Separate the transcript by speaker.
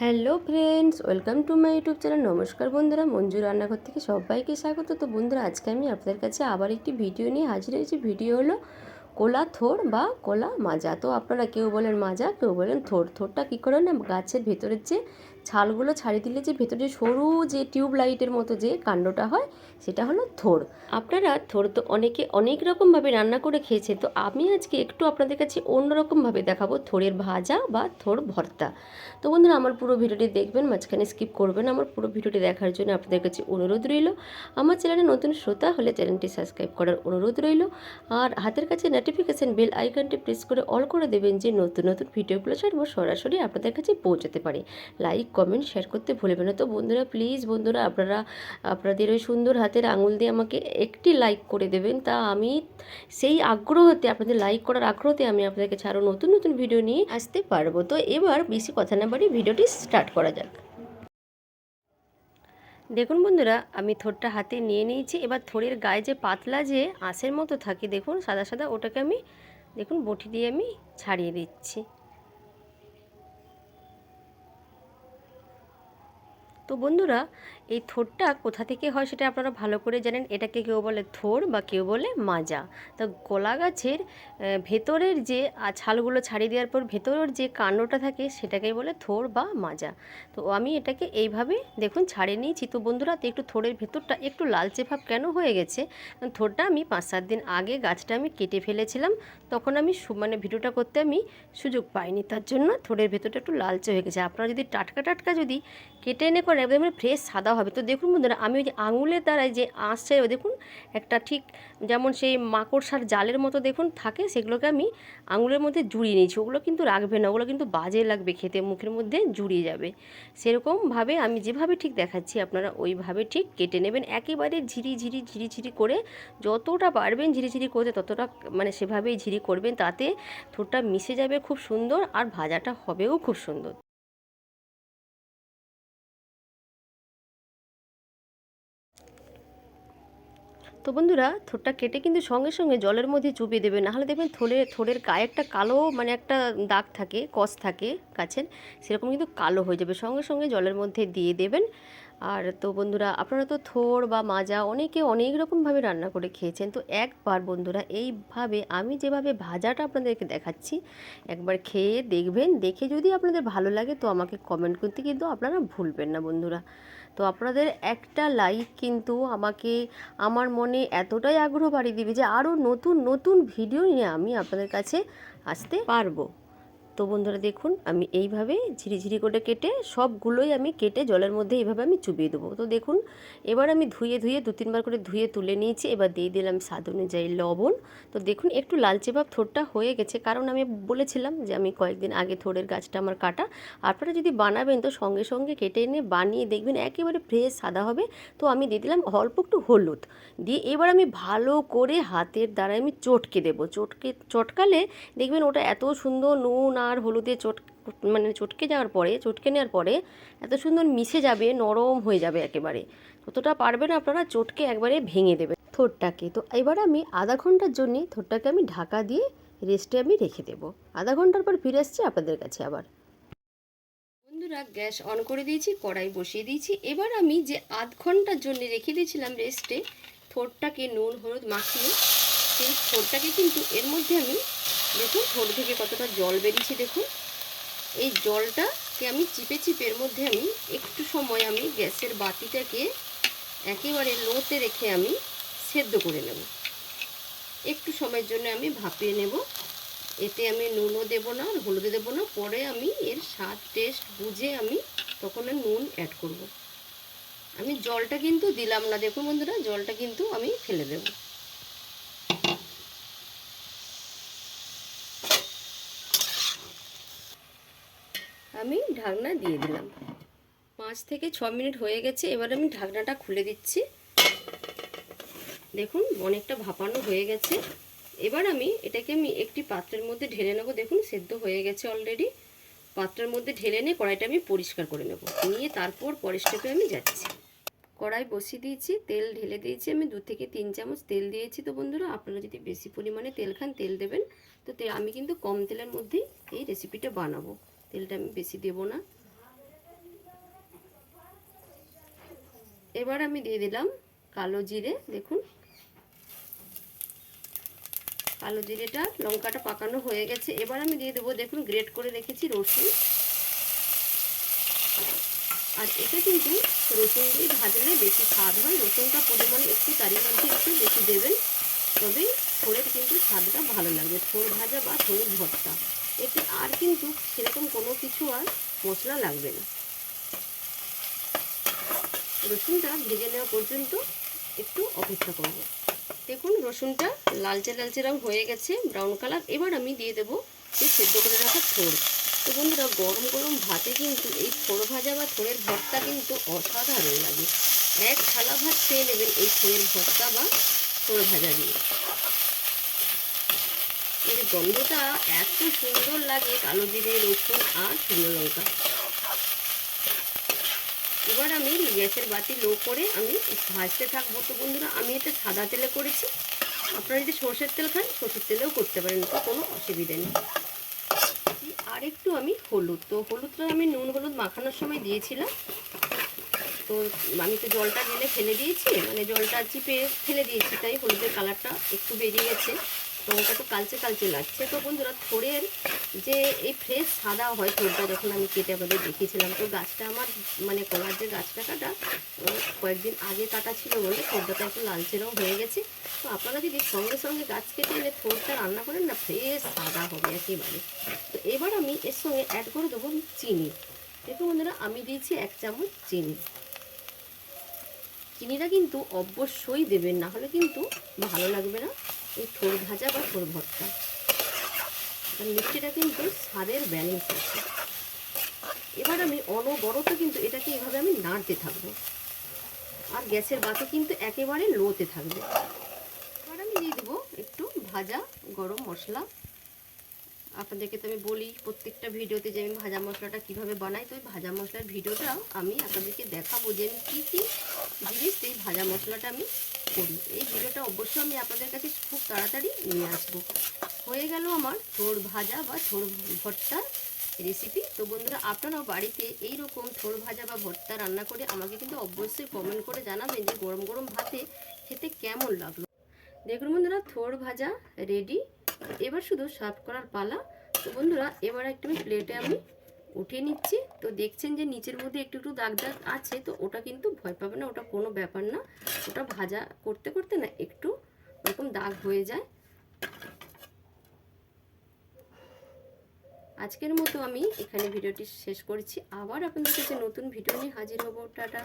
Speaker 1: Hello friends, welcome to my YouTube channel. নমস্কার বন্ধুরা, মঞ্জু রান্নাঘর থেকে সবাইকে স্বাগত। তো বন্ধুরা, আজকে আমি আপনাদের কাছে আবার একটি ভিডিও নিয়ে হাজির হয়েছি। ভিডিও হলো কলা থোড় বা কলা মাজা। তো আপনারা কেউ বলেন মাজা, কেউ বলেন থোড়। থোড়টা কী করে না, গাছের ভেতরের যে ছালগুলো ছাড়িয়ে দিলে যে ভেতরে সরু যে টিউব লাইটের মতো যে কাণ্ডটা হয়, সেটা হলো থোড়। আপনারা থোড় তো অনেকে অনেক রকমভাবে রান্না করে খেয়েছে, তো আমি আজকে একটু আপনাদের কাছে অন্যরকমভাবে দেখাবো থোড়ের ভাজা বা থোড় ভর্তা। তো বন্ধুরা, আমার পুরো ভিডিওটি দেখবেন, মাঝখানে স্কিপ করবেন। আমার পুরো ভিডিওটি দেখার জন্য আপনাদের কাছে অনুরোধ রইল। আমার চ্যানেলে নতুন শ্রোতা হলে চ্যানেলটি সাবস্ক্রাইব করার অনুরোধ রইল। আর হাতের কাছে নোটিফিকেশান বেল আইকনটি প্রেস করে অল করে দেবেন, যে নতুন নতুন ভিডিওগুলো ছাড়বো সরাসরি আপনাদের কাছে পৌঁছাতে পারে। লাইক কমেন্ট শেয়ার করতে ভুলবেন না। তো বন্ধুরা, প্লিজ বন্ধুরা, আপনাদের ওই সুন্দর হাতের আঙুল দিয়ে আমাকে একটি লাইক করে দেবেন। তা আমি সেই আগ্রহতে, আপনাদের লাইক করার আগ্রহতে আমি আপনাদের কাছে আরও নতুন নতুন ভিডিও নিয়ে আসতে পারবো। তো এবার বেশি কথা না বাড়ি ভিডিওটি স্টার্ট করা যাক। দেখুন বন্ধুরা, আমি থোড়টা হাতে নিয়ে নিয়েছি। এবার থোড়ের গায়ে যে পাতলা যে আঁশের মতো থাকে, দেখুন সাদা সাদা, ওটাকে আমি দেখুন বটি দিয়ে আমি ছাড়িয়ে দিচ্ছি। তো বন্ধুরা, এই থোড়টা কোথা থেকে হয় সেটা আপনারা ভালো করে জানেন। এটাকে কেউ বলে থোড় বা কেউ বলে মাজা। তো কলা গাছের ভেতরের যে ছালগুলো ছাড়িয়ে দেওয়ার পর ভেতরের যে কাণ্ডটা থাকে, সেটাকেই বলে থোড় বা মাজা। তো আমি এটাকে এইভাবে দেখুন ছাড়িয়ে নিয়েছি। তো বন্ধুরা, তো একটু থোড়ের ভেতরটা একটু লালচে ভাব কেন হয়ে গেছে, থোড়টা আমি 5-7 দিন আগে গাছটা আমি কেটে ফেলেছিলাম। তখন আমি মানে ভিডিওটা করতে আমি সুযোগ পাইনি, তার জন্য থোড়ের ভেতরটা একটু লালচে হয়ে গেছে। আপনারা যদি টাটকা টাটকা যদি কেটে এনে করেন, একদম ফ্রেশ সাদা হবে। তো দেখুন বন্ধুরা, আমি ওই যে আঙুলের দ্বারাই যে আঁশছে, দেখুন একটা ঠিক যেমন সেই মাকড়সার জালের মতো দেখুন থাকে, সেগুলোকে আমি আঙুলের মধ্যে জুড়িয়ে নিয়েছি। ওগুলো কিন্তু রাখবে না, ওগুলো কিন্তু বাজে লাগবে খেতে, মুখের মধ্যে জুড়িয়ে যাবে। সেরকমভাবে আমি যেভাবে ঠিক দেখাচ্ছি, আপনারা ওইভাবে ঠিক কেটে নেবেন। একেবারে ঝিরি ঝিরি ঝিরি ঝিরি করে, যতটা পারবেন ঝিরি ঝিরি করতে ততটা মানে সেভাবেই ঝিরি করবেন, তাতে থোড়টা মিশে যাবে খুব সুন্দর, আর ভাজাটা হবেও খুব সুন্দর। তো বন্ধুরা, থোড়টা কেটে কিন্তু সঙ্গে সঙ্গে জলের মধ্যে চুবিয়ে দেবে, নাহলে দেখবেন থোড়ের গায়ে একটা কালো মানে একটা দাগ থাকে, কষ থাকে গাছের, সেরকম কিন্তু কালো হয়ে যাবে। সঙ্গে সঙ্গে জলের মধ্যে দিয়ে দেবেন। আর তো বন্ধুরা, আপনারা তো থোড় বা মাজা অনেকে অনেক রকমভাবে রান্না করে খেয়েছেন। তো একবার বন্ধুরা, এইভাবে আমি যেভাবে ভাজাটা আপনাদেরকে দেখাচ্ছি, একবার খেয়ে দেখবেন। দেখে যদি আপনাদের ভালো লাগে তো আমাকে কমেন্ট করতে কিন্তু আপনারা ভুলবেন না বন্ধুরা। তো আপনাদের একটা লাইক কিন্তু আমাকে, আমার মনে এতটাই আগ্রহ বাড়িয়ে দিবে যে আরও নতুন নতুন ভিডিও নিয়ে আমি আপনাদের কাছে আসতে পারবো। তো বন্ধুরা দেখুন, আমি এইভাবে ঝিরিঝিরি করে কেটে সবগুলোই আমি কেটে জলের মধ্যে এইভাবে আমি চুবিয়ে দেবো। তো দেখুন, এবার আমি ধুয়ে ধুয়ে 2-3 বার করে ধুয়ে তুলে নিয়েছি। এবার দিয়ে দিলাম স্বাদ অনুযায়ী লবণ। তো দেখুন, একটু লালচে ভাব থোড়টা হয়ে গেছে, কারণ আমি বলেছিলাম যে আমি কয়েকদিন আগে থোড়ের গাছটা আমার কাটা। আপনারা যদি বানাবেন তো সঙ্গে সঙ্গে কেটে এনে বানিয়ে দেখবেন একেবারে ফ্রেশ সাদা হবে। তো আমি দিয়ে দিলাম অল্প একটু হলুদ দিয়ে, এবার আমি ভালো করে হাতের দ্বারাই আমি চটকে দেবো। চটকালে দেখবেন ওটা এত সুন্দর নুন আর হলুদে মানে চটকে যাওয়ার পরে, চটকে নেওয়ার পরে এত সুন্দর মিশে যাবে, নরম হয়ে যাবে একেবারে। যতটা পারবেন আপনারা চটকে একবারে ভেঙে দেবেন থোড়টাকে। তো এবার আমি আধা ঘন্টার জন্যে থোড়টাকে আমি ঢাকা দিয়ে রেস্টে আমি রেখে দেবো। আধা ঘন্টার পর ফিরে আসছি আপনাদের কাছে আবার। বন্ধুরা, গ্যাস অন করে দিয়েছি, কড়াই বসিয়ে দিয়েছি। এবার আমি যে আধ ঘন্টার জন্য রেখে দিয়েছিলাম রেস্টে থোড়টাকে নুন হলুদ মাখিয়ে, সেই থোড়টাকে কিন্তু এর মধ্যে আমি, দেখুন থোড় থেকে কতটা জল বেরিয়েছে দেখুন। এই জলটাকে আমি চিপে চিপে এর মধ্যে আমি একটু সময় আমি গ্যাসের বাতিটাকে একেবারে লোতে রেখে আমি সেদ্ধ করে নেব। একটু সময়ের জন্য আমি ভাপিয়ে নেব। এতে আমি নুনও দেবো না, হলুদও দেবো না, পরে আমি এর স্বাদ টেস্ট বুঝে আমি তখন নুন অ্যাড করব। আমি জলটা কিন্তু দিলাম না, দেখুন বন্ধুরা, জলটা কিন্তু আমি ফেলে দেব। আমি ঢাকনা দিয়ে দিলাম। 5 থেকে 6 মিনিট হয়ে গেছে। এবার আমি ঢাকনাটা খুলে দিচ্ছি। দেখুন অনেকটা ভাপানো হয়ে গেছে। এবার আমি এটাকে একটি পাত্রের মধ্যে ঢেলে নেব। দেখুন সেদ্ধ হয়ে গেছে অলরেডি। পাত্রের মধ্যে ঢেলে নিয়ে কড়াইটা আমি পরিষ্কার করে নেব, নিয়ে তারপর পরের স্টেপে আমি যাচ্ছি। কড়াই বসিয়ে দিয়েছি, তেল ঢেলে দিয়েছি, আমি 2 থেকে 3 চামচ তেল দিয়েছি। তো বন্ধুরা, আপনারা যদি বেশি পরিমাণে তেল খান তেল দেবেন। তো আমি কিন্তু কম তেলের মধ্যেই এই রেসিপিটা বানাবো, তেলটা আমি বেশি দেব না। এবার আমি দিয়ে দিলাম কালো জিরে। দেখুন কালো জিরেটা লঙ্কাটা পাকানো হয়ে গেছে। এবার আমি দিয়ে দেবো, দেখুন গ্রেট করে রেখেছি রসুন। আর এটা কিন্তু রসুন দিয়ে ভাজলে বেশি স্বাদ হয়। রসুনটা পরিমাণে একটু তারই মধ্যে একটু বেশি দেবেন, তবেই থোড়ের কিন্তু স্বাদটা ভালো লাগবে, থোড় ভাজা বা থোড়ের ভর্তা। এতে আর কিন্তু সেরকম কোনো কিছু আর মশলা লাগবে না। রসুনটা ভেজে নেওয়া পর্যন্ত একটু অপেক্ষা করব। দেখুন রসুনটা লালচে লালচে রং হয়ে গেছে, ব্রাউন কালার। এবার আমি দিয়ে দেবো এই সেদ্ধ করে রাখা থোড়। তো বন্ধুরা গরম গরম ভাতে কিন্তু এই থোড় ভাজা বা থোড়ের ভর্তা কিন্তু অসাধারণ লাগে। এক থালা ভাত খেয়ে নেবেন এই থোড়ের ভর্তা বা থোড় ভাজা দিয়ে। এর গন্ধটা এত সুন্দর লাগে, কালো জিরে, রসুন আর শুকনো লঙ্কা। এবার আমি গ্যাসের বাতি লো করে আমি ভাজতে থাকবো। তো বন্ধুরা আমি এটা সাদা তেলে করেছি, আপনারা যদি সর্ষের তেল খান সর্ষের তেলেও করতে পারেন, তো কোনো অসুবিধা নেই। আর একটু আমি হলুদ, তো হলুদটা আমি নুন হলুদ মাখানোর সময় দিয়েছিলাম। তো আমি তো জলটা ঢেলে ফেলে দিয়েছি, মানে জলটা চিপে ফেলে দিয়েছি, তাই হলুদের কালারটা একটু বেরিয়ে গেছে, রঙটা তো কালচে কালচে লাগছে। তো বন্ধুরা থোড়ের যে এই ফ্রেশ সাদা হয় থোড়টা, যখন আমি কেটে আপনাদের দেখিয়েছিলাম, তো গাছটা আমার মানে কলার যে গাছটা কাটা কয়েকদিন আগে কাটা ছিল বলে থোড়টা একটু লালচে রঙ হয়ে গেছে। তো আপনারা যদি সঙ্গে সঙ্গে গাছ কেটে এনে থোড়টা রান্না করেন না, ফ্রেশ সাদা হবে একেবারে। তো এবার আমি এর সঙ্গে অ্যাড করে দেবো চিনি। দেখুন বন্ধুরা আমি দিয়েছি 1 চামচ চিনি। চিনিটা কিন্তু অবশ্যই দেবেন, না হলে কিন্তু ভালো লাগবে না এই থোড় ভাজা বা থোড় ভর্তা। মিষ্টিটা কিন্তু স্বাদের ব্যালেন্স আছে। এবার আমি অনবরত কিন্তু এটাকে এভাবে আমি নাড়তে থাকবো, আর গ্যাসের বাতি কিন্তু একেবারে লোতে থাকবে। এবার আমি দিয়ে দেবো একটু ভাজা গরম মশলা। আপনাদেরকে তো আমি বলি প্রত্যেকটা ভিডিওতে যে আমি ভাজা মশলাটা কীভাবে বানাই, তো ওই ভাজা মশলার ভিডিওটাও আমি আপনাদেরকে দেখাবো যে আমি কী কী জিনিস এই ভাজা মশলাটা আমি করি। এই ভিডিওটা অবশ্যই আমি আপনাদের কাছে খুব তাড়াতাড়ি নিয়ে আসবো। হয়ে গেল আমার থোড় ভাজা বা থোড় ভর্তার রেসিপি। তো বন্ধুরা আপনারাও বাড়িতে এই রকম থোড় ভাজা বা ভর্তা রান্না করে আমাকে কিন্তু অবশ্যই কমেন্ট করে জানাবেন যে গরম গরম ভাতে খেতে কেমন লাগলো। দেখুন বন্ধুরা থোড় ভাজা রেডি, এবার শুধু সার্ভ করার পালা। তো বন্ধুরা এবার একটু প্লেটে আমি উঠিয়ে নিচ্ছি। তো দেখছেন যে নিচের মধ্যে একটু একটু দাগ দাগ আছে, তো ওটা কিন্তু ভয় পাবে না, ওটা কোনো ব্যাপার না। ওটা ভাজা করতে করতে না একটু এরকম দাগ হয়ে যায়। আজকের মতো আমি এখানে ভিডিওটি শেষ করছি। আবার আপনাদের কাছে নতুন ভিডিও নিয়ে হাজির হব। টাটা।